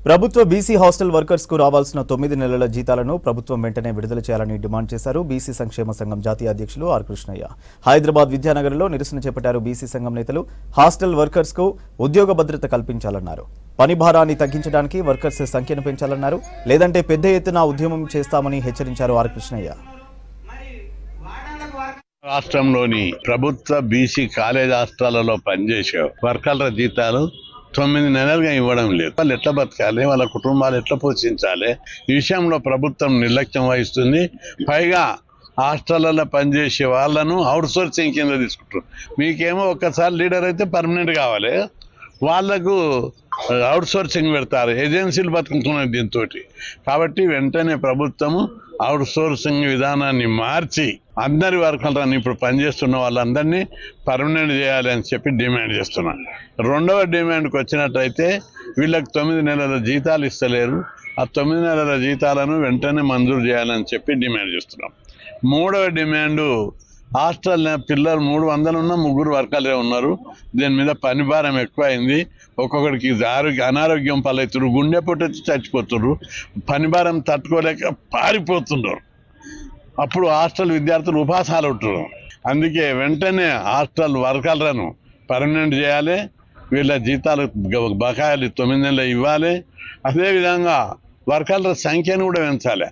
ప్రభుత్వ BC hostel workers కు రావాల్సిన 9 నెలల జీతాలను ప్రభుత్వం వెంటనే విడుదల చేయాలని డిమాండ్ చేశారు బీసీ సంక్షేమ సంఘం జాతీయ అధ్యక్షులు ఆర్ కృష్ణయ్య. హైదరాబాద్ విద్యానగర్లో నిరసన చేపట్టారు బీసీ సంఘం నేతలు. హాస్టల్ వర్కర్స్ కు ఉద్యోగ భద్రత కల్పించాలన్నారు. పని భారాన్ని తగ్గించడానికి వర్కర్స్ సంఖ్యను పెంచాలన్నారు. లేదంటే పెద్ద ఎత్తున ఉద్యమం చేస్తామని హెచ్చరించారు ఆర్ కృష్ణయ్య. రాష్ట్రంలోని ప్రభుత్వ బీసీ కాలేజ్ హాస్టళ్లలో పనిచేసే వర్కర్ల జీతాలు 9 నెలలుగా ఇవ్వడం లేదు. వాళ్ళు ఎట్లా బతకాలి, వాళ్ళ కుటుంబాలు ఎట్లా పోషించాలి, ఈ విషయంలో ప్రభుత్వం నిర్లక్ష్యం వహిస్తుంది. పైగా హాస్టళ్లలో పనిచేసే వాళ్ళను అవుట్ సోర్సింగ్ కింద తీసుకుంటారు. మీకేమో ఒక్కసారి లీడర్ అయితే పర్మనెంట్ కావాలి, వాళ్లకు అవుట్ సోర్సింగ్ పెడతారు. ఏజెన్సీలు బతుకుతున్నాయి దీంతో. కాబట్టి వెంటనే ప్రభుత్వము అవుట్ సోర్సింగ్ విధానాన్ని మార్చి అందరి వర్కర్లను ఇప్పుడు పనిచేస్తున్న వాళ్ళందరినీ పర్మనెంట్ చేయాలి అని చెప్పి డిమాండ్ చేస్తున్నాను. రెండవ డిమాండ్కి వచ్చినట్టయితే వీళ్ళకి 9 నెలల జీతాలు ఇస్తలేరు. ఆ 9 నెలల జీతాలను వెంటనే మంజూరు చేయాలని చెప్పి డిమాండ్ చేస్తున్నాం. మూడవ డిమాండు, హాస్టల్ పిల్లలు 300 ఉన్న 3 వర్కర్లే ఉన్నారు. దీని మీద పని భారం ఎక్కువ అయింది. ఒక్కొక్కడికి అనారోగ్యం పాలవుతున్నారు, గుండెపోటు వచ్చి చచ్చిపోతున్నారు, పని భారం తట్టుకోలేక పారిపోతున్నారు. అప్పుడు హాస్టల్ విద్యార్థులు ఉపాసాలు ఉంటున్నారు. అందుకే వెంటనే హాస్టల్ వర్కర్లను పర్మనెంట్ చేయాలి. వీళ్ళ జీతాలు బకాయిలు 9 నెలలు ఇవ్వాలి. అదేవిధంగా వర్కర్ల సంఖ్యను కూడా పెంచాలి.